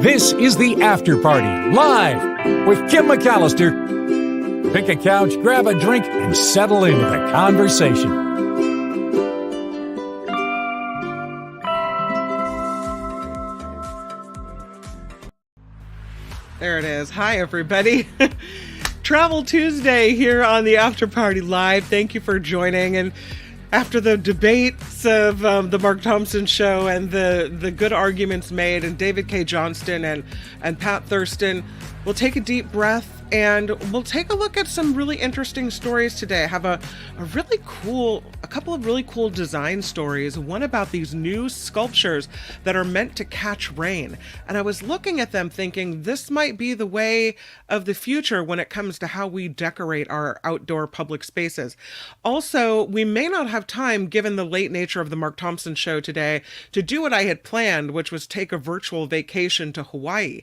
This is the After Party, live with Kim McAllister. Pick a couch, grab a drink, and settle into the conversation. There it is. Hi, everybody. Travel Tuesday here on the After Party Live. Thank you for joining. And after the debates of the Mark Thompson show and the good arguments made, and David K. Johnston and Pat Thurston, we'll take a deep breath and we'll take a look at some really interesting stories today. I have a couple of really cool design stories. One about these new sculptures that are meant to catch rain. And I was looking at them thinking this might be the way of the future when it comes to how we decorate our outdoor public spaces. Also, we may not have time, given the late nature of the Mark Thompson show today, to do what I had planned, which was take a virtual vacation to Hawaii,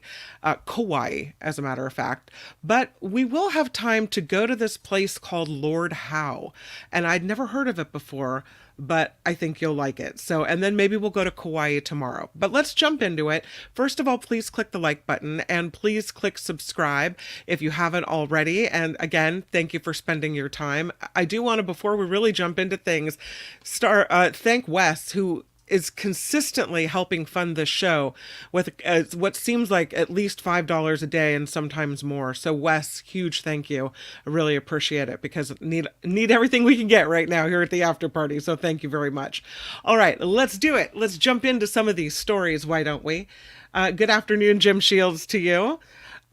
Kauai, as a matter of fact. But we will have time to go to this place called Lord Howe. And I'd never heard of it before, but I think you'll like it. So, and then maybe we'll go to Kauai tomorrow. But let's jump into it. First of all, please click the like button and please click subscribe if you haven't already. And again, thank you for spending your time. I do want to, before we really jump into things, thank Wes, who is consistently helping fund this show with what seems like at least $5 a day and sometimes more. So Wes, huge thank you. I really appreciate it because need everything we can get right now here at the After Party. So thank you very much. All right, let's do it. Let's jump into some of these stories. Why don't we? Good afternoon, Jim Shields, to you.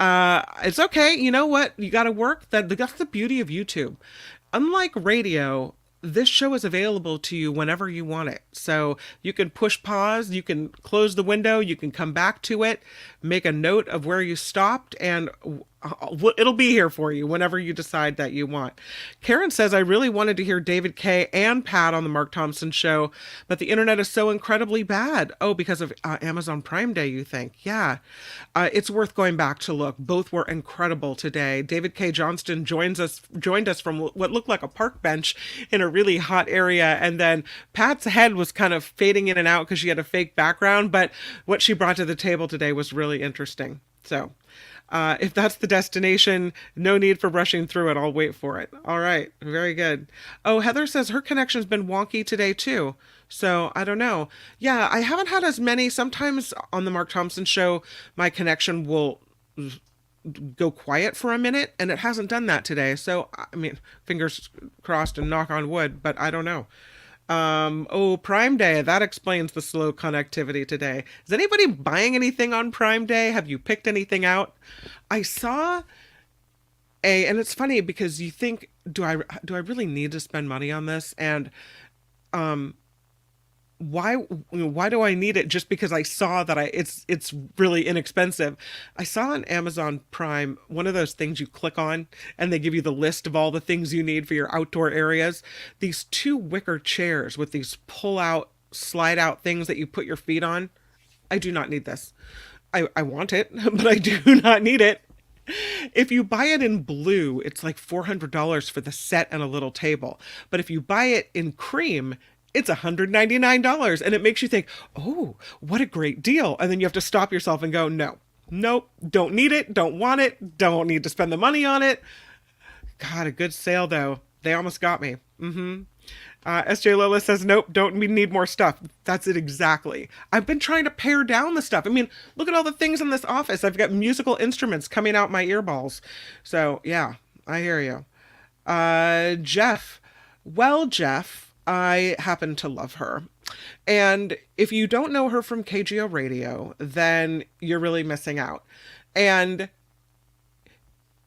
It's okay. You know what? You got to work. That's the beauty of YouTube. Unlike radio, this show is available to you whenever you want it. So you can push pause, you can close the window, you can come back to it, make a note of where you stopped, and it'll be here for you whenever you decide that you want. Karen says, I really wanted to hear David K. and Pat on the Mark Thompson show, but the internet is so incredibly bad. Oh, because of Amazon Prime Day, you think? Yeah. It's worth going back to look. Both were incredible today. David K. Johnston joined us from what looked like a park bench in a really hot area, and then Pat's head was kind of fading in and out because she had a fake background, but what she brought to the table today was really interesting. So if that's the destination, no need for rushing through it. I'll wait for it. All right. Very good. Oh, Heather says her connection's been wonky today too. So I don't know. Yeah, I haven't had as many. Sometimes on the Mark Thompson show, my connection will go quiet for a minute, and it hasn't done that today. So, I mean, fingers crossed and knock on wood, but I don't know. Prime Day, that explains the slow connectivity today. Is anybody buying anything on Prime Day? Have you picked anything out? I saw and it's funny because you think, do I really need to spend money on this? And why do I need it just because I saw that it's really inexpensive? I saw on Amazon Prime one of those things you click on and they give you the list of all the things you need for your outdoor areas. These 2 wicker chairs with these slide out things that you put your feet on. I do not need this. I want it, but I do not need it. If you buy it in blue, it's like $400 for the set and a little table. But if you buy it in cream, it's $199, and it makes you think, oh, what a great deal. And then you have to stop yourself and go, nope, don't need it, don't want it, don't need to spend the money on it. God, a good sale though. They almost got me. SJ Lola says, nope, don't need more stuff. That's it exactly. I've been trying to pare down the stuff. I mean, look at all the things in this office. I've got musical instruments coming out my earballs. So yeah, I hear you. Jeff. Well, Jeff, I happen to love her. And if you don't know her from KGO Radio, then you're really missing out. And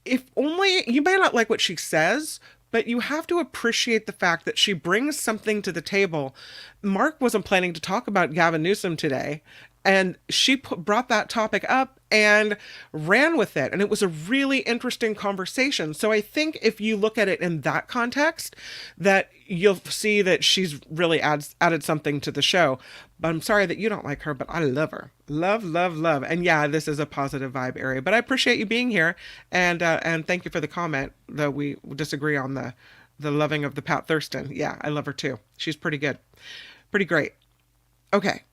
if only, you may not like what she says, but you have to appreciate the fact that she brings something to the table. Mark wasn't planning to talk about Gavin Newsom today, and she brought that topic up and ran with it. And it was a really interesting conversation. So I think if you look at it in that context, that you'll see that she's really added something to the show. But I'm sorry that you don't like her, but I love her. Love, love, love. And yeah, this is a positive vibe area. But I appreciate you being here. And thank you for the comment, though we disagree on the loving of the Pat Thurston. Yeah, I love her too. She's pretty good. Pretty great. Okay.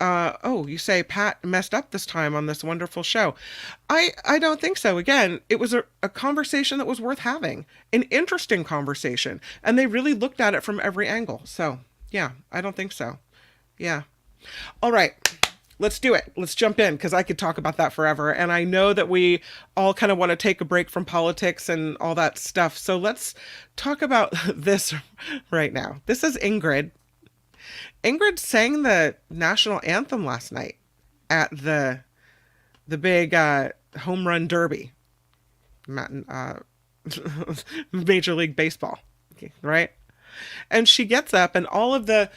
you say Pat messed up this time on this wonderful show. I don't think so. Again, it was a conversation that was worth having, an interesting conversation, and they really looked at it from every angle. So, yeah, I don't think so. Yeah. All right. Let's do it. Let's jump in because I could talk about that forever. And I know that we all kind of want to take a break from politics and all that stuff. So let's talk about this right now. This is Ingrid. Ingrid sang the national anthem last night at the big home run derby, Major League Baseball, right? And she gets up, and all of the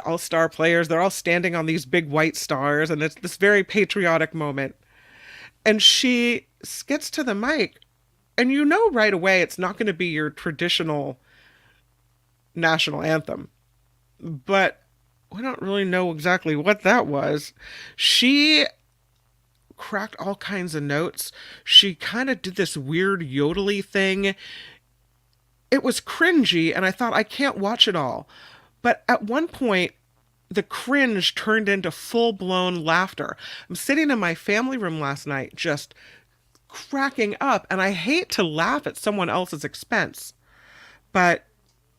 all-star players, they're all standing on these big white stars, and it's this very patriotic moment. And she gets to the mic, and you know right away it's not going to be your traditional national anthem. But we don't really know exactly what that was. She cracked all kinds of notes. She kind of did this weird yodely thing. It was cringy, and I thought, I can't watch it all. But at one point, the cringe turned into full-blown laughter. I'm sitting in my family room last night just cracking up, and I hate to laugh at someone else's expense. But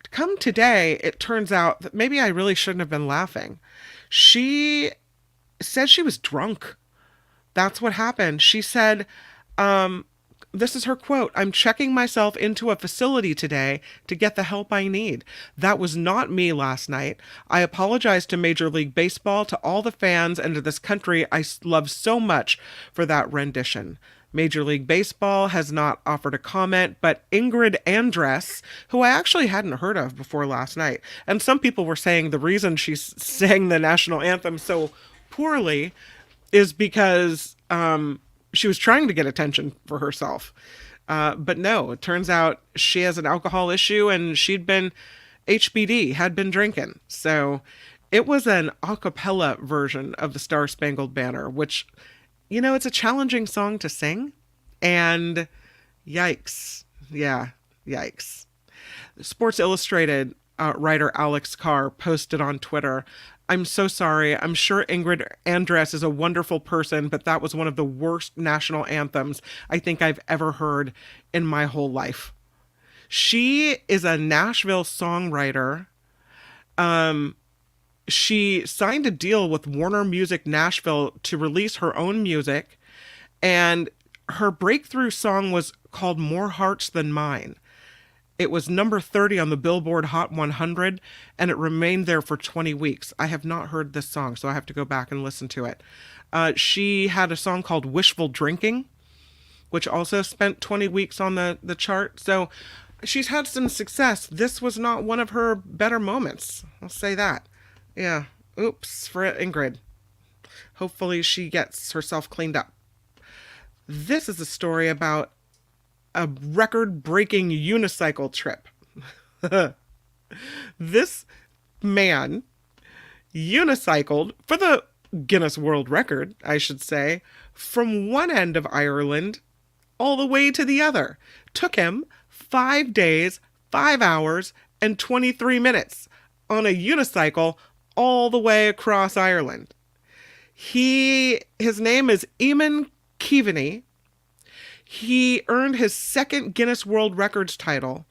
come today, it turns out that maybe I really shouldn't have been laughing. She said she was drunk. That's what happened. She said, this is her quote, "I'm checking myself into a facility today to get the help I need. That was not me last night. I apologize to Major League Baseball, to all the fans, and to this country I love so much for that rendition." Major League Baseball has not offered a comment, but Ingrid Andress, who I actually hadn't heard of before last night, and some people were saying the reason she sang the national anthem so poorly is because she was trying to get attention for herself. But no, it turns out she has an alcohol issue, and she'd been HBD, had been drinking. So it was an a cappella version of the Star Spangled Banner, which, you know, it's a challenging song to sing, and yikes. Yeah, yikes. Sports Illustrated writer Alex Carr posted on Twitter, "I'm so sorry. I'm sure Ingrid Andress is a wonderful person, but that was one of the worst national anthems I think I've ever heard in my whole life." She is a Nashville songwriter. She signed a deal with Warner Music Nashville to release her own music, and her breakthrough song was called "More Hearts Than Mine." It was number 30 on the Billboard Hot 100, and it remained there for 20 weeks. I have not heard this song, so I have to go back and listen to it. She had a song called "Wishful Drinking," which also spent 20 weeks on the chart. So she's had some success. This was not one of her better moments. I'll say that. Yeah. Oops for Ingrid. Hopefully she gets herself cleaned up. This is a story about a record-breaking unicycle trip. This man unicycled, for the Guinness World Record, I should say, from one end of Ireland all the way to the other. Took him 5 days, 5 hours, and 23 minutes on a unicycle all the way across Ireland. His name is Eamon Keaveney. He earned his second Guinness World Records title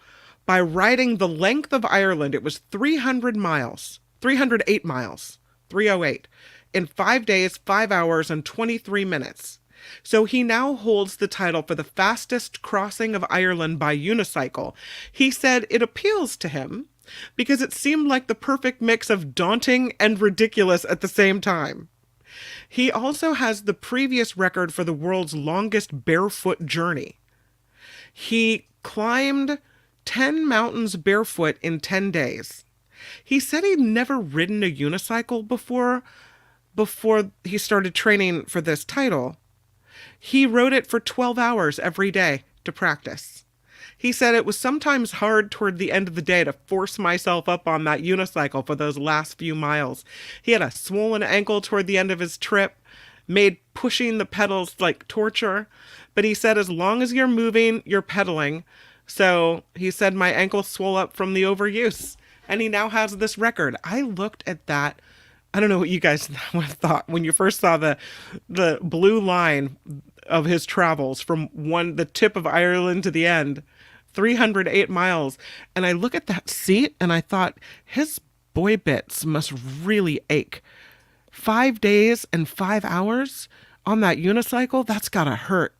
by riding the length of Ireland. It was 308 miles, 308, in 5 days, 5 hours, and 23 minutes. So he now holds the title for the fastest crossing of Ireland by unicycle. He said it appeals to him because it seemed like the perfect mix of daunting and ridiculous at the same time. He also has the previous record for the world's longest barefoot journey. He climbed 10 mountains barefoot in 10 days. He said he'd never ridden a unicycle before he started training for this title. He rode it for 12 hours every day to practice. He said it was sometimes hard toward the end of the day to force myself up on that unicycle for those last few miles. He had a swollen ankle toward the end of his trip, made pushing the pedals like torture. But he said as long as you're moving, you're pedaling. So he said my ankle swole up from the overuse. And he now has this record. I looked at that I don't know what you guys thought when you first saw the blue line of his travels from the tip of Ireland to the end, 308 miles. And I look at that seat and I thought his boy bits must really ache. 5 days and 5 hours on that unicycle, that's gotta hurt.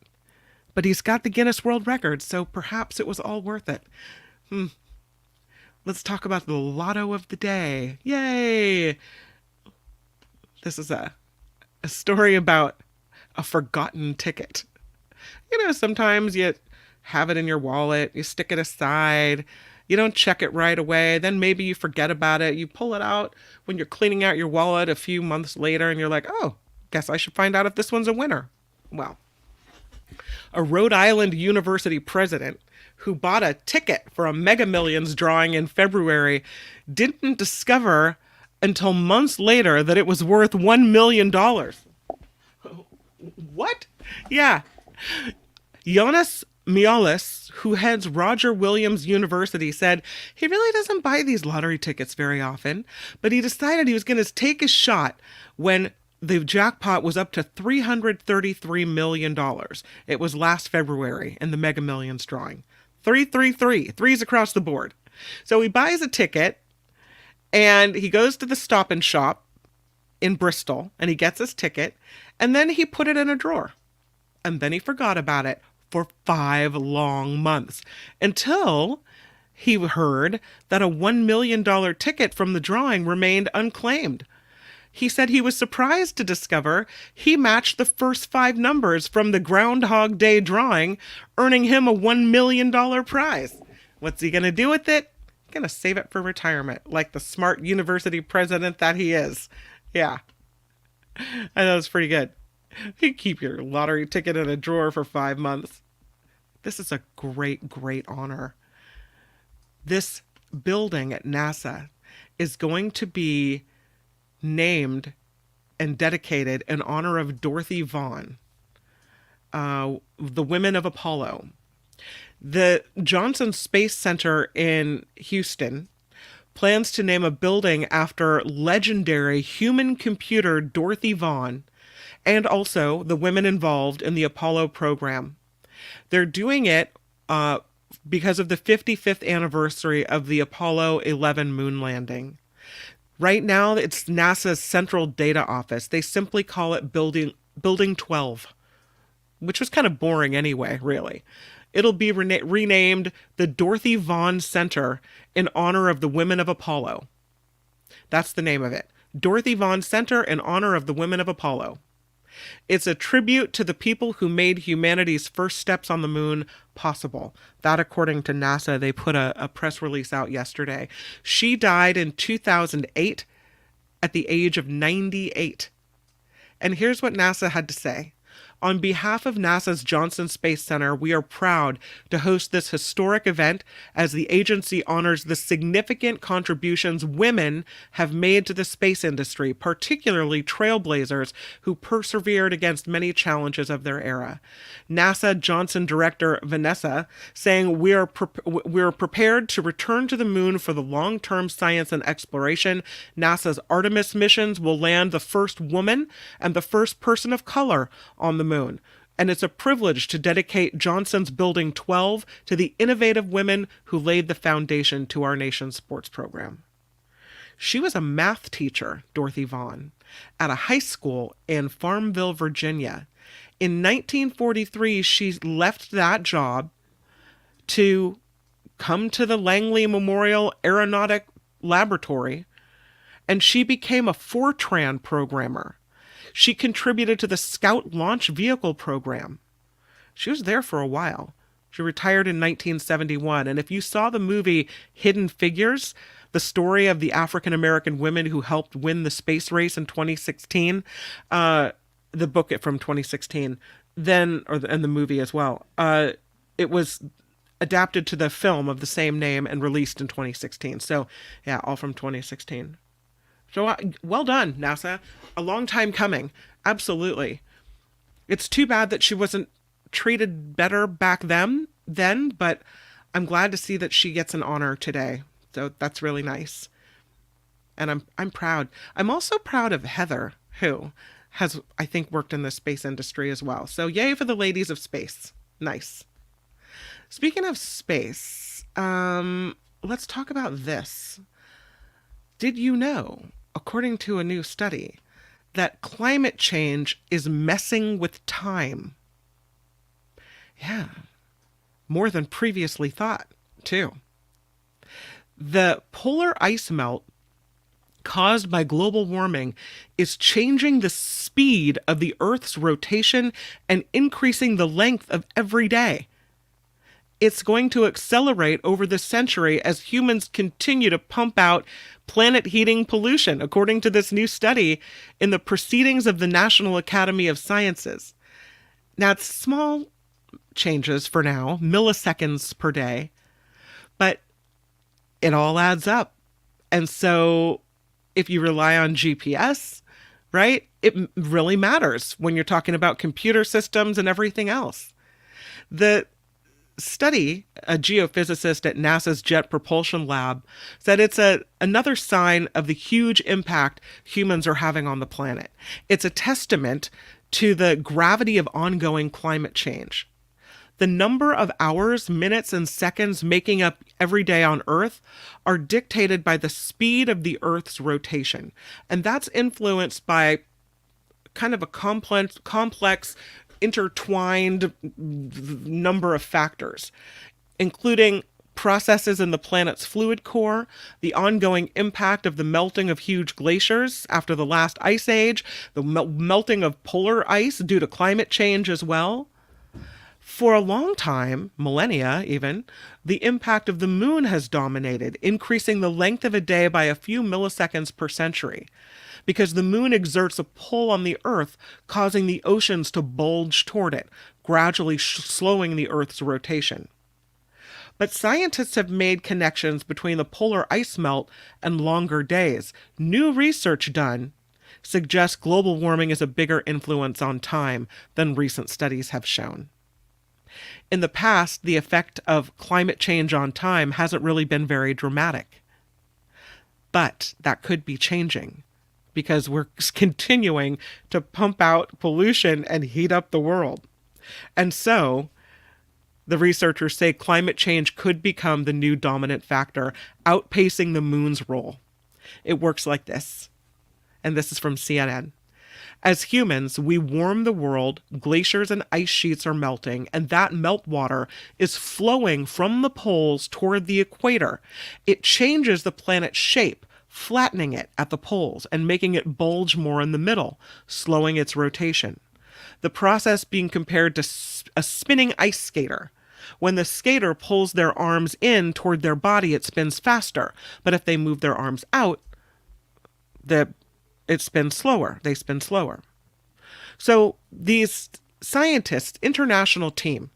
But he's got the Guinness World Record, so perhaps it was all worth it. Let's talk about the lotto of the day. Yay! This is a story about a forgotten ticket. Sometimes you have it in your wallet, you stick it aside, you don't check it right away, then maybe you forget about it. You pull it out when you're cleaning out your wallet a few months later and you're like, oh, guess I should find out if this one's a winner. Well, a Rhode Island University president who bought a ticket for a Mega Millions drawing in February didn't discover until months later that it was worth $1 million. What? Yeah. Jonas Mialis, who heads Roger Williams University, said he really doesn't buy these lottery tickets very often, but he decided he was going to take a shot when the jackpot was up to $333 million. It was last February in the Mega Millions drawing. 333, threes across the board. So he buys a ticket and he goes to the Stop and Shop in Bristol and he gets his ticket and then he put it in a drawer. And then he forgot about it for 5 long months until he heard that a $1 million ticket from the drawing remained unclaimed. He said he was surprised to discover he matched the first 5 numbers from the Groundhog Day drawing, earning him a $1 million prize. What's he going to do with it? Going to save it for retirement, like the smart university president that he is. Yeah. I thought it was pretty good. You keep your lottery ticket in a drawer for 5 months. This is a great, great honor. This building at NASA is going to be named and dedicated in honor of Dorothy Vaughan, the women of Apollo. The Johnson Space Center in Houston plans to name a building after legendary human computer Dorothy Vaughan and also the women involved in the Apollo program. They're doing it because of the 55th anniversary of the Apollo 11 moon landing. Right now, it's NASA's Central Data Office. They simply call it Building 12, which was kind of boring anyway, really. It'll be renamed the Dorothy Vaughan Center in honor of the women of Apollo. That's the name of it. Dorothy Vaughan Center in honor of the women of Apollo. It's a tribute to the people who made humanity's first steps on the moon possible. That, according to NASA, they put a press release out yesterday. She died in 2008 at the age of 98. And here's what NASA had to say. On behalf of NASA's Johnson Space Center, we are proud to host this historic event as the agency honors the significant contributions women have made to the space industry, particularly trailblazers who persevered against many challenges of their era. NASA Johnson Director Vanessa saying, we are prepared to return to the moon for the long-term science and exploration. NASA's Artemis missions will land the first woman and the first person of color on the moon. And it's a privilege to dedicate Johnson's Building 12 to the innovative women who laid the foundation to our nation's sports program. She was a math teacher, Dorothy Vaughan, at a high school in Farmville, Virginia. In 1943, she left that job to come to the Langley Memorial Aeronautic Laboratory, and she became a Fortran programmer. She contributed to the Scout Launch Vehicle program. She was there for a while. She retired in 1971. And if you saw the movie Hidden Figures, the story of the African-American women who helped win the space race in 2016, the book from 2016, and the movie as well, it was adapted to the film of the same name and released in 2016. So, yeah, all from 2016. So well done, NASA. A long time coming. Absolutely. It's too bad that she wasn't treated better back then, but I'm glad to see that she gets an honor today. So that's really nice. and I'm proud. I'm also proud of Heather, who has, I think, worked in the space industry as well. So yay for the ladies of space. Nice. Speaking of space, let's talk about this. Did you know, according to a new study, that climate change is messing with time? Yeah, more than previously thought, too. The polar ice melt caused by global warming is changing the speed of the Earth's rotation and increasing the length of every day. It's going to accelerate over the century as humans continue to pump out planet-heating pollution, according to this new study in the Proceedings of the National Academy of Sciences. Now, it's small changes for now, milliseconds per day, but it all adds up. And so if you rely on GPS, right, it really matters when you're talking about computer systems and everything else. The study, a geophysicist at NASA's Jet Propulsion Lab, said it's another sign of the huge impact humans are having on the planet. It's a testament to the gravity of ongoing climate change. The number of hours, minutes, and seconds making up every day on Earth are dictated by the speed of the Earth's rotation. And that's influenced by kind of a complex intertwined number of factors, including processes in the planet's fluid core, the ongoing impact of the melting of huge glaciers after the last ice age, the melting of polar ice due to climate change as well. For a long time, millennia even, the impact of the moon has dominated, increasing the length of a day by a few milliseconds per century, because the moon exerts a pull on the Earth, causing the oceans to bulge toward it, gradually slowing the Earth's rotation. But scientists have made connections between the polar ice melt and longer days. New research done suggests global warming is a bigger influence on time than recent studies have shown. In the past, the effect of climate change on time hasn't really been very dramatic. But that could be changing because we're continuing to pump out pollution and heat up the world. And so, the researchers say climate change could become the new dominant factor, outpacing the moon's role. It works like this. And this is from CNN. As humans, we warm the world, glaciers and ice sheets are melting, and that meltwater is flowing from the poles toward the equator. It changes the planet's shape, flattening it at the poles and making it bulge more in the middle, slowing its rotation. The process being compared to a spinning ice skater. When the skater pulls their arms in toward their body, it spins faster, but if they move their arms out, it spins slower. They spin slower. So these scientists, international team,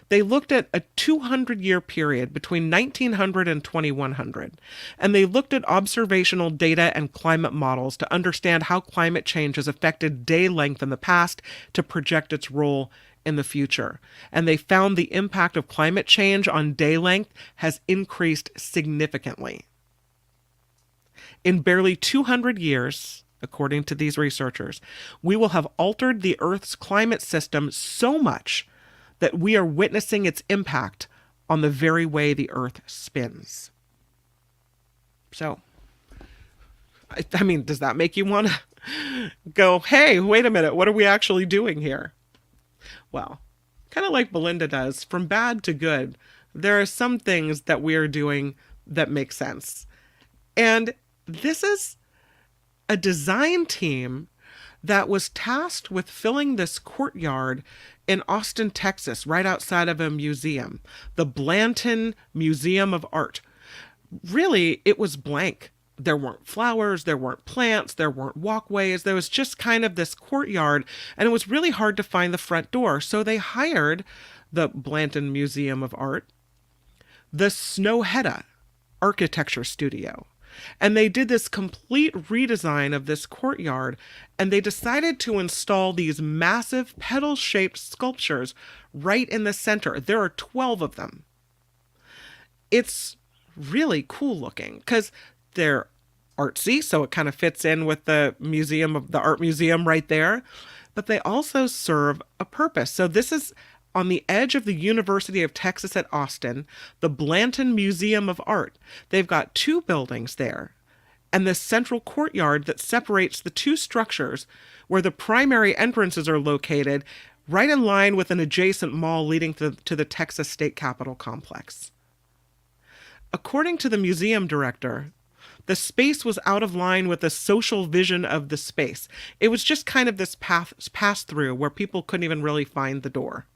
they looked at a 200-year period between 1900 and 2100, and they looked at observational data and climate models to understand how climate change has affected day length in the past to project its role in the future. And they found the impact of climate change on day length has increased significantly. In barely 200 years, according to these researchers, we will have altered the Earth's climate system so much that we are witnessing its impact on the very way the Earth spins. So, I mean, does that make you want to go, hey, wait a minute, what are we actually doing here? Well, kind of like Belinda does, from bad to good, there are some things that we are doing that make sense. And this is a design team that was tasked with filling this courtyard in Austin, Texas, right outside of a museum, the Blanton Museum of Art. Really, it was blank. There weren't flowers, there weren't plants, there weren't walkways. There was just kind of this courtyard, and it was really hard to find the front door. So they hired the Blanton Museum of Art, the Snowhetta Architecture Studio. And they did this complete redesign of this courtyard, and they decided to install these massive petal-shaped sculptures right in the center. There are 12 of them. It's really cool looking because they're artsy, so it kind of fits in with the museum of the art museum right there. But they also serve a purpose. So this is on the edge of the University of Texas at Austin, the Blanton Museum of Art. They've got two buildings there, and this central courtyard that separates the two structures where the primary entrances are located, right in line with an adjacent mall leading to the Texas State Capitol complex. According to the museum director, the space was out of line with the social vision of the space. It was just kind of this pass through where people couldn't even really find the door.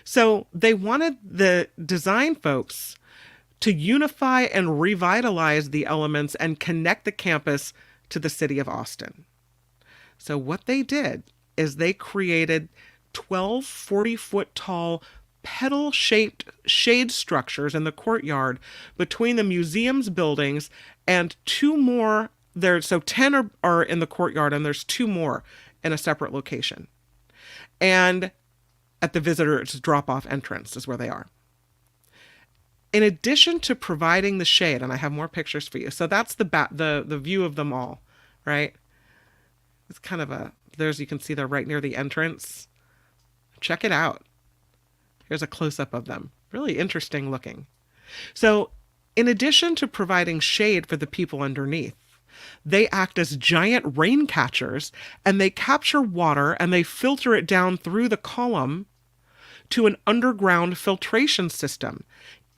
So they wanted the design folks to unify and revitalize the elements and connect the campus to the city of Austin. So what they did is they created 12 40-foot tall petal-shaped shade structures in the courtyard between the museum's buildings and two more there. So 10 are in the courtyard, and there's two more in a separate location. And at the visitor's drop-off entrance is where they are. In addition to providing the shade, and I have more pictures for you. So that's the view of them all, right? It's kind of you can see they're right near the entrance. Check it out. Here's a close-up of them. Really interesting looking. So in addition to providing shade for the people underneath, they act as giant rain catchers, and they capture water and they filter it down through the column to an underground filtration system.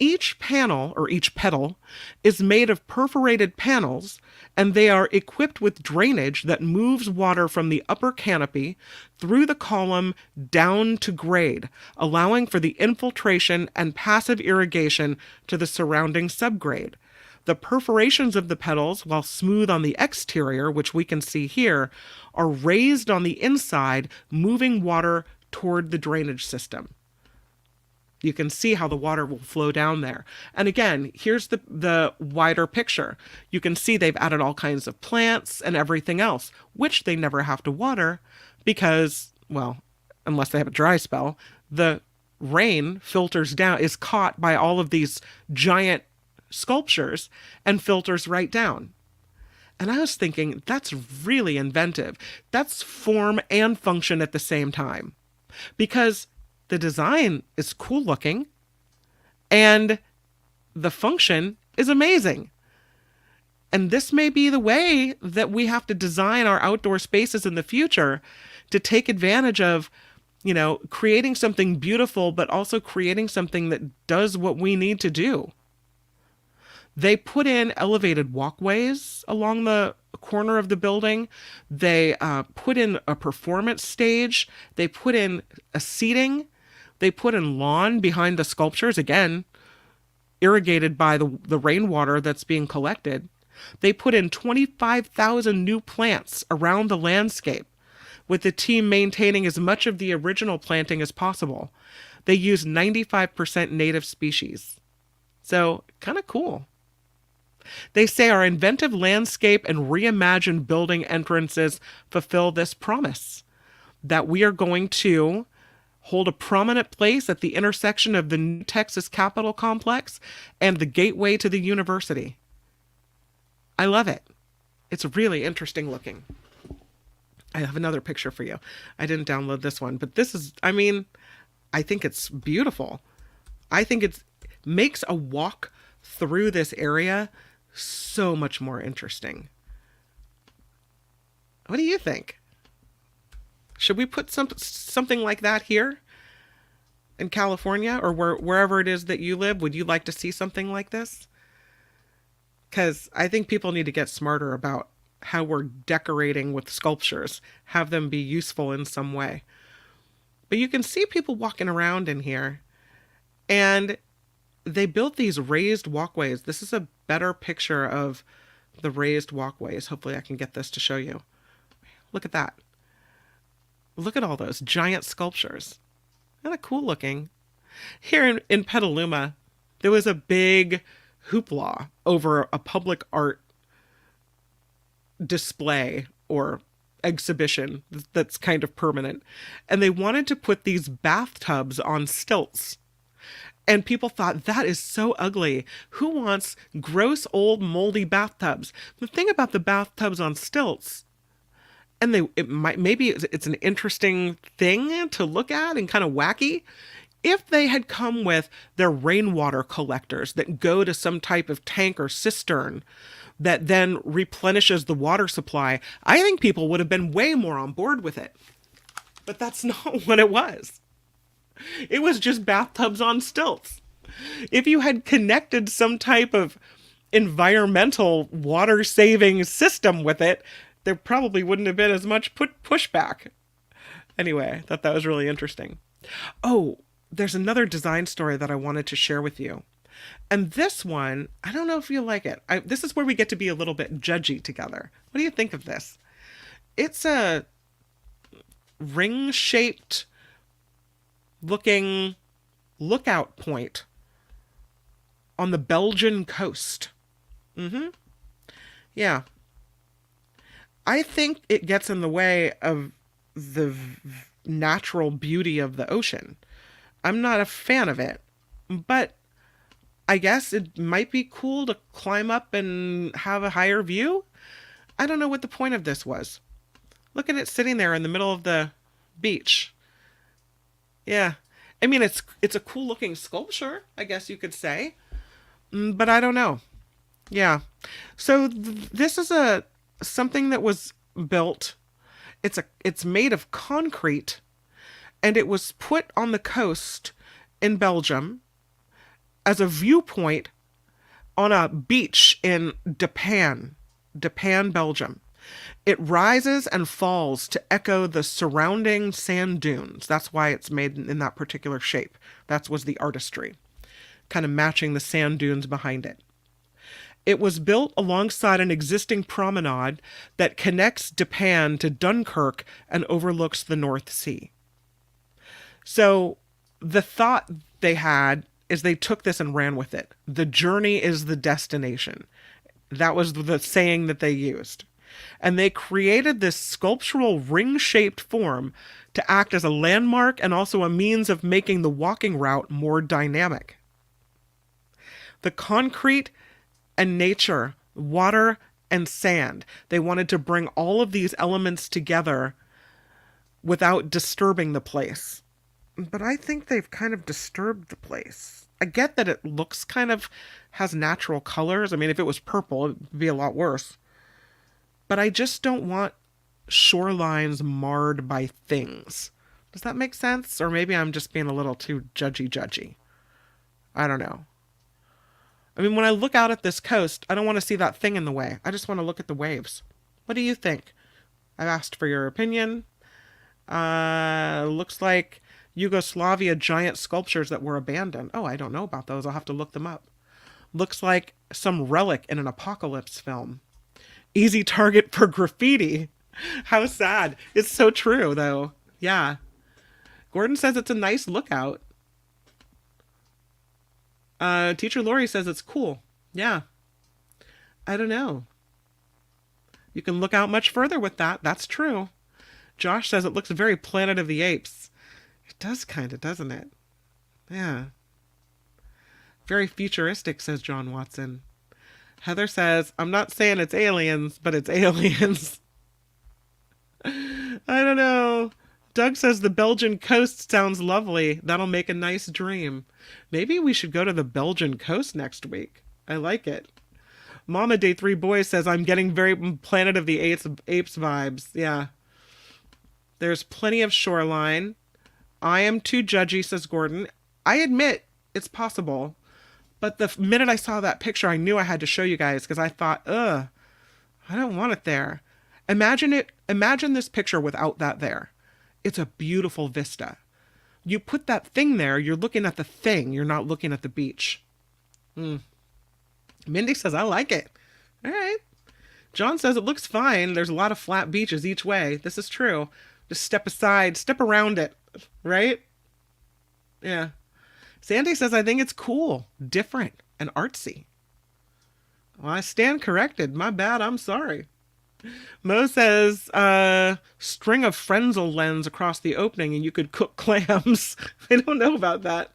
Each panel, or each petal, is made of perforated panels, and they are equipped with drainage that moves water from the upper canopy through the column down to grade, allowing for the infiltration and passive irrigation to the surrounding subgrade. The perforations of the petals, while smooth on the exterior, which we can see here, are raised on the inside, moving water toward the drainage system. You can see how the water will flow down there. And again, here's the wider picture. You can see they've added all kinds of plants and everything else, which they never have to water because, well, unless they have a dry spell, the rain filters down, is caught by all of these giant sculptures and filters right down. And I was thinking, that's really inventive. That's form and function at the same time. Because the design is cool looking and the function is amazing. And this may be the way that we have to design our outdoor spaces in the future to take advantage of, creating something beautiful, but also creating something that does what we need to do. They put in elevated walkways along the corner of the building. They put in a performance stage. They put in a seating. They put in lawn behind the sculptures, again, irrigated by the rainwater that's being collected. They put in 25,000 new plants around the landscape, with the team maintaining as much of the original planting as possible. They use 95% native species. So, kind of cool. They say our inventive landscape and reimagined building entrances fulfill this promise, that we are going to hold a prominent place at the intersection of the new Texas Capitol complex and the gateway to the university. I love it. It's really interesting looking. I have another picture for you. I didn't download this one, but this is, I think it's beautiful. I think it makes a walk through this area so much more interesting. What do you think? Should we put something like that here in California or wherever it is that you live? Would you like to see something like this? Because I think people need to get smarter about how we're decorating with sculptures, have them be useful in some way. But you can see people walking around in here, and they built these raised walkways. This is a better picture of the raised walkways. Hopefully I can get this to show you. Look at that. Look at all those giant sculptures. Kind of cool looking. Here in Petaluma, there was a big hoopla over a public art display or exhibition that's kind of permanent. And they wanted to put these bathtubs on stilts. And people thought, that is so ugly. Who wants gross, old, moldy bathtubs? The thing about the bathtubs on stilts, and maybe it's an interesting thing to look at and kind of wacky. If they had come with their rainwater collectors that go to some type of tank or cistern that then replenishes the water supply, I think people would have been way more on board with it. But that's not what it was. It was just bathtubs on stilts. If you had connected some type of environmental water-saving system with it, there probably wouldn't have been as much pushback. Anyway, I thought that was really interesting. Oh, there's another design story that I wanted to share with you. And this one, I don't know if you like it. This is where we get to be a little bit judgy together. What do you think of this? It's a ring-shaped looking lookout point on the Belgian coast. Yeah. I think it gets in the way of the natural beauty of the ocean. I'm not a fan of it, but I guess it might be cool to climb up and have a higher view. I don't know what the point of this was. Look at it sitting there in the middle of the beach. Yeah. I mean, it's a cool looking sculpture, I guess you could say. But I don't know. Yeah. So this is something that was built. It's made of concrete, and it was put on the coast in Belgium as a viewpoint on a beach in Dapan, Belgium. It rises and falls to echo the surrounding sand dunes. That's why it's made in that particular shape. That was the artistry, kind of matching the sand dunes behind it. It was built alongside an existing promenade that connects Dapan to Dunkirk and overlooks the North Sea. So the thought they had is they took this and ran with it. The journey is the destination. That was the saying that they used. And they created this sculptural ring-shaped form to act as a landmark and also a means of making the walking route more dynamic. The concrete and nature, water and sand, they wanted to bring all of these elements together without disturbing the place. But I think they've kind of disturbed the place. I get that it looks has natural colors. I mean, if it was purple, it'd be a lot worse. But I just don't want shorelines marred by things. Does that make sense? Or maybe I'm just being a little too judgy. I don't know. I mean, when I look out at this coast, I don't want to see that thing in the way. I just want to look at the waves. What do you think? I've asked for your opinion. Looks like Yugoslavia giant sculptures that were abandoned. Oh, I don't know about those. I'll have to look them up. Looks like some relic in an apocalypse film. Easy target for graffiti. How sad. It's so true, though. Yeah. Gordon says it's a nice lookout. Teacher Lori says it's cool. Yeah. I don't know. You can look out much further with that. That's true. Josh says it looks very Planet of the Apes. It does kind of, doesn't it? Yeah. Very futuristic, says John Watson. Heather says, I'm not saying it's aliens, but it's aliens. I don't know. Doug says the Belgian coast sounds lovely. That'll make a nice dream. Maybe we should go to the Belgian coast next week. I like it. Mama Day 3 Boys says, I'm getting very Planet of the Apes vibes. Yeah. There's plenty of shoreline. I am too judgy, says Gordon. I admit it's possible. But the minute I saw that picture, I knew I had to show you guys because I thought, I don't want it there. Imagine this picture without that there. It's a beautiful vista. You put that thing there, you're looking at the thing. You're not looking at the beach. Mindy says, I like it. All right. John says it looks fine. There's a lot of flat beaches each way. This is true. Just step aside, step around it. Right? Yeah. Sandy says, I think it's cool, different, and artsy. Well, I stand corrected. My bad. I'm sorry. Mo says, string of Frenzel lens across the opening and you could cook clams. I don't know about that.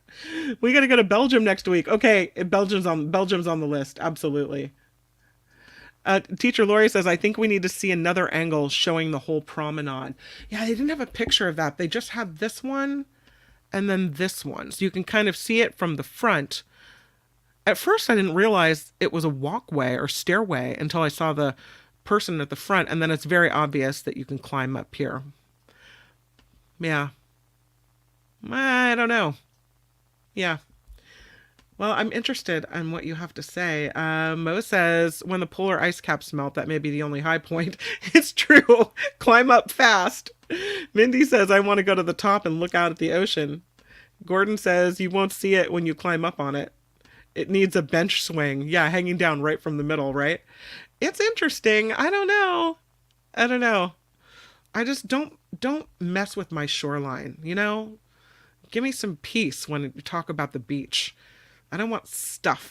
We got to go to Belgium next week. Okay, Belgium's on the list. Absolutely. Teacher Lori says, I think we need to see another angle showing the whole promenade. Yeah, they didn't have a picture of that. They just had this one and then this one. So you can kind of see it from the front. At first, I didn't realize it was a walkway or stairway until I saw the person at the front. And then it's very obvious that you can climb up here. Yeah. I don't know. Yeah. Well, I'm interested in what you have to say. Mo says, when the polar ice caps melt, that may be the only high point. It's true. Climb up fast. Mindy says, I want to go to the top and look out at the ocean. Gordon says, you won't see it when you climb up on it. It needs a bench swing. Yeah, hanging down right from the middle, right? It's interesting. I don't know. I just don't mess with my shoreline, you know? Give me some peace when you talk about the beach. I don't want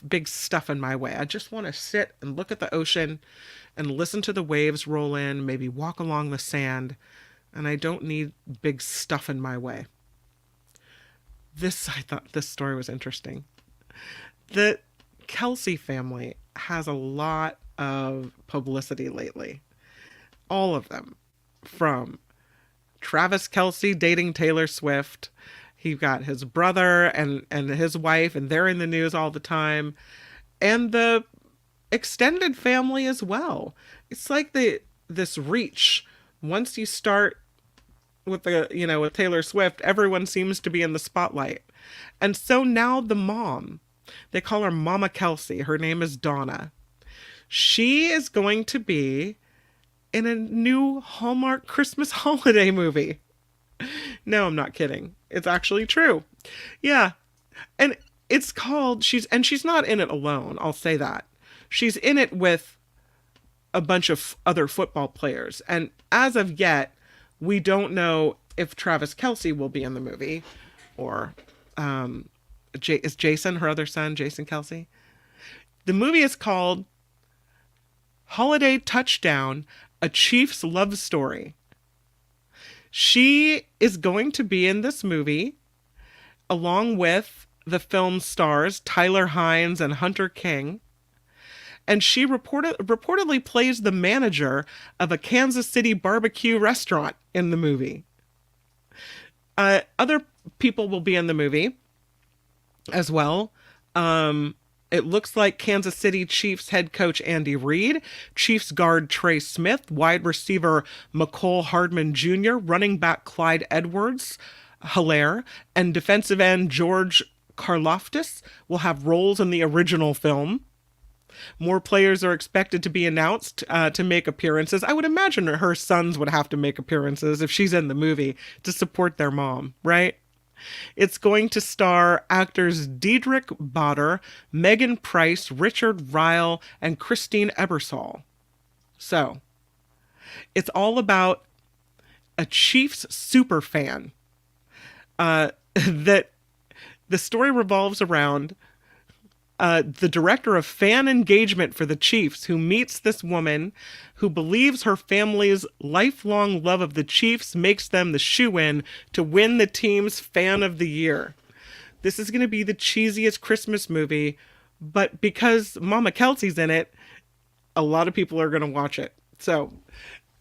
big stuff in my way. I just want to sit and look at the ocean and listen to the waves roll in, maybe walk along the sand, and I don't need big stuff in my way. I thought this story was interesting. The Kelsey family has a lot of publicity lately. All of them. From Travis Kelce dating Taylor Swift. He got his brother and his wife, and they're in the news all the time. And the extended family as well. It's like this reach. Once you start with with Taylor Swift, everyone seems to be in the spotlight. And so now the mom, they call her Mama Kelsey. Her name is Donna. She is going to be in a new Hallmark Christmas holiday movie. No, I'm not kidding. It's actually true. Yeah. And it's called, she's not in it alone. I'll say that. She's in it with a bunch of other football players. And as of yet, we don't know if Travis Kelce will be in the movie or, is Jason, her other son, Jason Kelce. The movie is called Holiday Touchdown, A Chief's Love Story. She is going to be in this movie along with the film stars Tyler Hynes and Hunter King. And she reportedly plays the manager of a Kansas City barbecue restaurant in the movie. Other people will be in the movie as well. It looks like Kansas City Chiefs head coach Andy Reid, Chiefs guard Trey Smith, wide receiver McCole Hardman Jr., running back Clyde Edwards-Helaire, and defensive end George Karlaftis will have roles in the original film. More players are expected to be announced to make appearances. I would imagine her sons would have to make appearances if she's in the movie to support their mom, right? It's going to star actors Diedrich Bader, Megan Price, Richard Ryle, and Christine Ebersol. So, it's all about a Chiefs super fan. That the story revolves around the director of fan engagement for the Chiefs, who meets this woman who believes her family's lifelong love of the Chiefs makes them the shoo-in to win the team's fan of the year. This is going to be the cheesiest Christmas movie, but because Mama Kelsey's in it, a lot of people are going to watch it. So,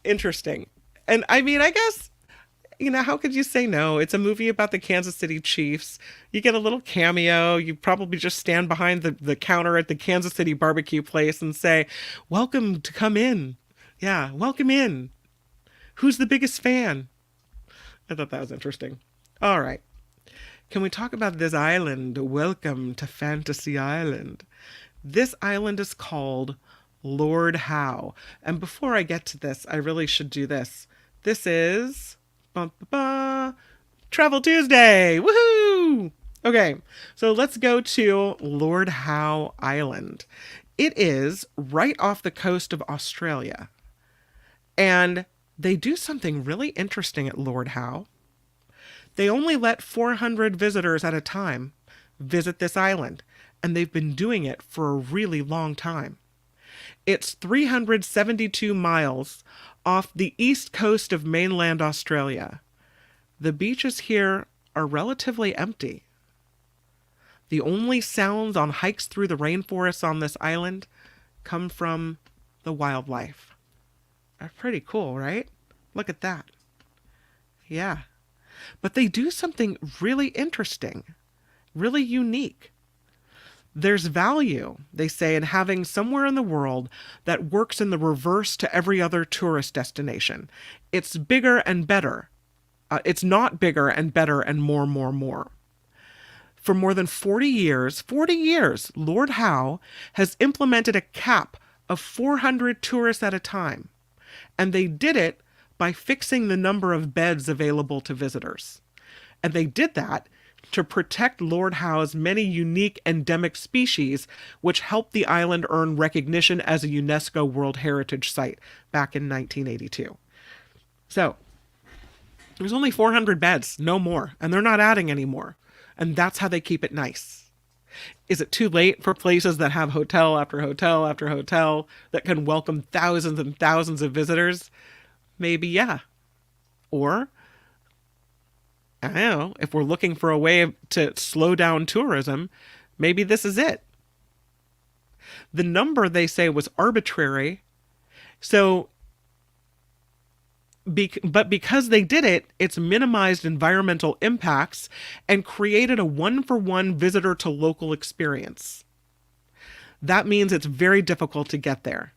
interesting. And I mean, I guess, how could you say no? It's a movie about the Kansas City Chiefs. You get a little cameo. You probably just stand behind the counter at the Kansas City barbecue place and say, welcome to come in. Yeah, welcome in. Who's the biggest fan? I thought that was interesting. All right. Can we talk about this island? Welcome to Fantasy Island. This island is called Lord Howe. And before I get to this, I really should do this. This is Travel Tuesday. Woohoo! Okay, so let's go to Lord Howe Island. It is right off the coast of Australia. And they do something really interesting at Lord Howe. They only let 400 visitors at a time visit this island, and they've been doing it for a really long time. It's 372 miles off the east coast of mainland Australia. The beaches here are relatively empty. The only sounds on hikes through the rainforests on this island come from the wildlife. That's pretty cool, right? Look at that. Yeah. But they do something really interesting, really unique. There's value, they say, in having somewhere in the world that works in the reverse to every other tourist destination. It's bigger and better. It's not bigger and better and more. For more than 40 years, Lord Howe has implemented a cap of 400 tourists at a time. And they did it by fixing the number of beds available to visitors. And they did that to protect Lord Howe's many unique endemic species, which helped the island earn recognition as a UNESCO World Heritage Site back in 1982. So, there's only 400 beds, no more, and they're not adding any more. And that's how they keep it nice. Is it too late for places that have hotel after hotel after hotel that can welcome thousands and thousands of visitors? Maybe, yeah. Or, I don't know, if we're looking for a way to slow down tourism, maybe this is it. The number, they say, was arbitrary. So, but because they did it, it's minimized environmental impacts and created a one-for-one visitor to local experience. That means it's very difficult to get there.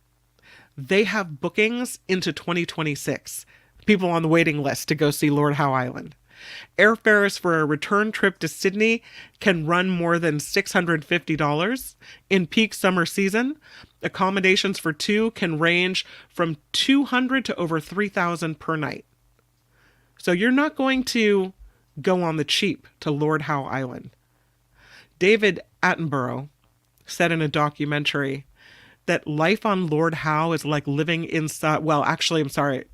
They have bookings into 2026. People on the waiting list to go see Lord Howe Island. Airfares for a return trip to Sydney can run more than $650. In peak summer season, accommodations for two can range from $200 to over $3,000 per night. So you're not going to go on the cheap to Lord Howe Island. David Attenborough said in a documentary that life on Lord Howe is like living inside... Well, actually, I'm sorry.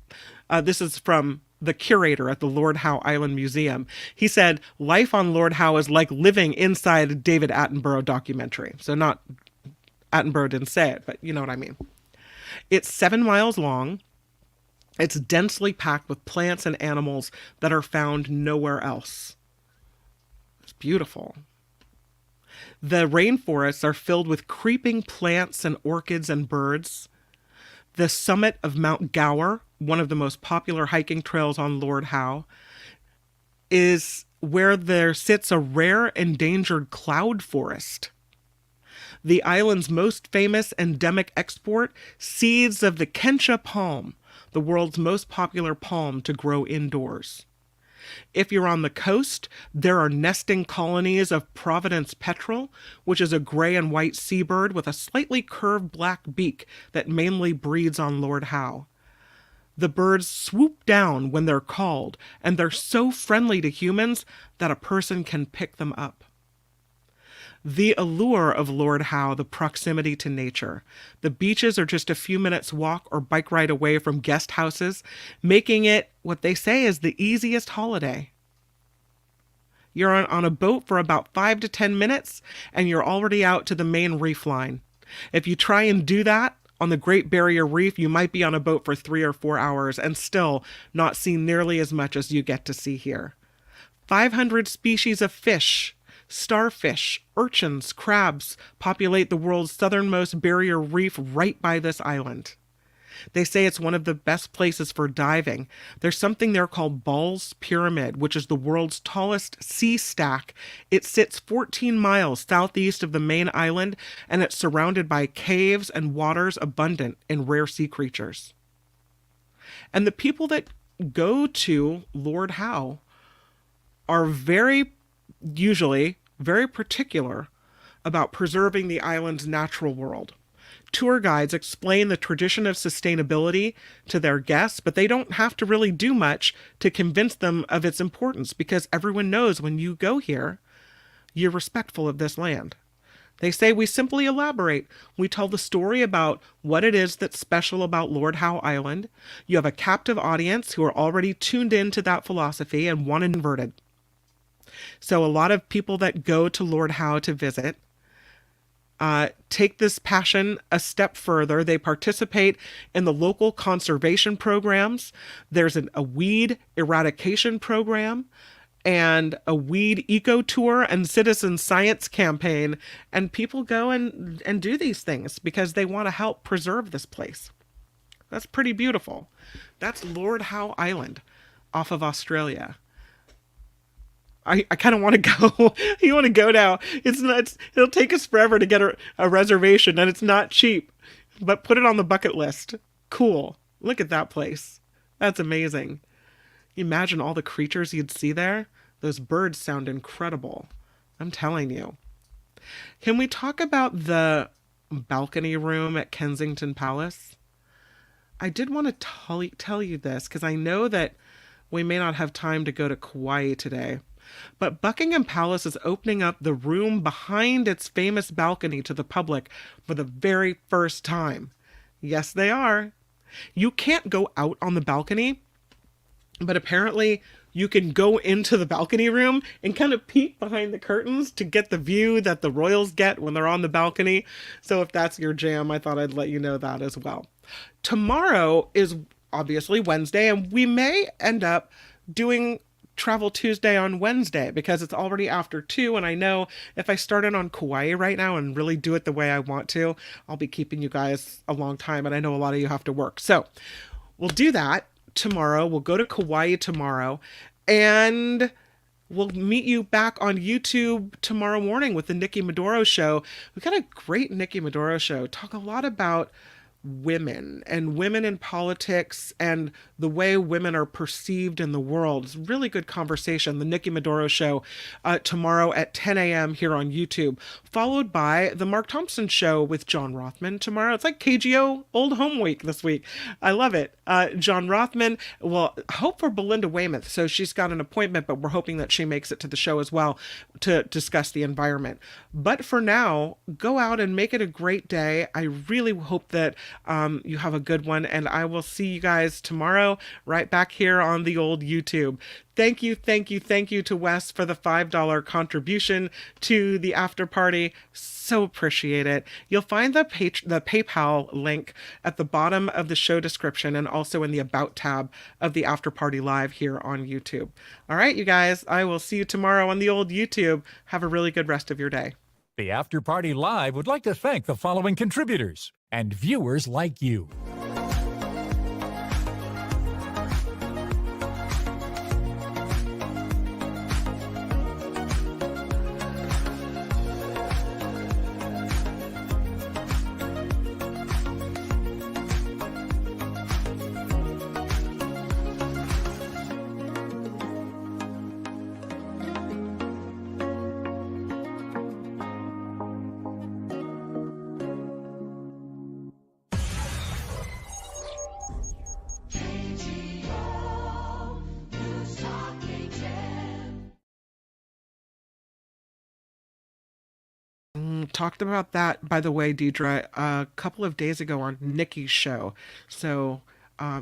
This is from the curator at the Lord Howe Island Museum. He said, life on Lord Howe is like living inside a David Attenborough documentary. So not... Attenborough didn't say it, but you know what I mean. It's 7 miles long. It's densely packed with plants and animals that are found nowhere else. It's beautiful. The rainforests are filled with creeping plants and orchids and birds. The summit of Mount Gower, one of the most popular hiking trails on Lord Howe, is where there sits a rare endangered cloud forest. The island's most famous endemic export, seeds of the Kencha palm, the world's most popular palm to grow indoors. If you're on the coast, there are nesting colonies of Providence petrel, which is a gray and white seabird with a slightly curved black beak that mainly breeds on Lord Howe. The birds swoop down when they're called, and they're so friendly to humans that a person can pick them up. The allure of Lord Howe, the proximity to nature. The beaches are just a few minutes walk or bike ride away from guest houses, making it what they say is the easiest holiday. You're on a boat for about 5 to 10 minutes, and you're already out to the main reef line. If you try and do that on the Great Barrier Reef, you might be on a boat for 3 or 4 hours and still not see nearly as much as you get to see here. 500 species of fish, starfish, urchins, crabs populate the world's southernmost barrier reef right by this island. They say it's one of the best places for diving. There's something there called Ball's Pyramid, which is the world's tallest sea stack. It sits 14 miles southeast of the main island, and it's surrounded by caves and waters abundant in rare sea creatures. And the people that go to Lord Howe are usually very particular about preserving the island's natural world. Tour guides explain the tradition of sustainability to their guests, but they don't have to really do much to convince them of its importance because everyone knows when you go here, you're respectful of this land. They say we simply elaborate. We tell the story about what it is that's special about Lord Howe Island. You have a captive audience who are already tuned into that philosophy and want to convert it. So a lot of people that go to Lord Howe to visit take this passion a step further. They participate in the local conservation programs. There's a weed eradication program and a weed eco tour and citizen science campaign. And people go and do these things because they want to help preserve this place. That's pretty beautiful. That's Lord Howe Island off of Australia. I kind of want to go. You want to go now? It's not. It'll take us forever to get a reservation, and it's not cheap. But put it on the bucket list. Cool. Look at that place. That's amazing. You imagine all the creatures you'd see there. Those birds sound incredible. I'm telling you. Can we talk about the balcony room at Kensington Palace? I did want to tell you this because I know that we may not have time to go to Kauai today. But Buckingham Palace is opening up the room behind its famous balcony to the public for the very first time. Yes, they are. You can't go out on the balcony, but apparently you can go into the balcony room and kind of peek behind the curtains to get the view that the royals get when they're on the balcony. So if that's your jam, I thought I'd let you know that as well. Tomorrow is obviously Wednesday, and we may end up doing Travel Tuesday on Wednesday because it's already after 2, and I know if I started on Kauai right now and really do it the way I want to, I'll be keeping you guys a long time, and I know a lot of you have to work. So we'll do that tomorrow. We'll go to Kauai tomorrow, and we'll meet you back on YouTube tomorrow morning with the Nikki Maduro Show. We got a great Nikki Maduro show. Talk a lot about women and women in politics and the way women are perceived in the world. It's a really good conversation. The Nikki Maduro Show tomorrow at 10 a.m. here on YouTube, followed by the Mark Thompson Show with John Rothman tomorrow. It's like KGO Old Home Week this week. I love it. John Rothman, well, hope for Belinda Weymouth. So she's got an appointment, but we're hoping that she makes it to the show as well to discuss the environment. But for now, go out and make it a great day. I really hope that you have a good one, and I will see you guys tomorrow right back here on the old YouTube. Thank you to Wes for the $5 contribution to the after party. So appreciate it. You'll find the PayPal link at the bottom of the show description and also in the About tab of the After Party Live here on YouTube. All right, you guys, I will see you tomorrow on the old YouTube. Have a really good rest of your day. The After Party Live would like to thank the following contributors and viewers like you. Talked about that, by the way, Deidre, a couple of days ago on Nikki's show. So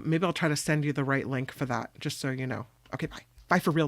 maybe I'll try to send you the right link for that, just so you know. Okay, bye. Bye for real.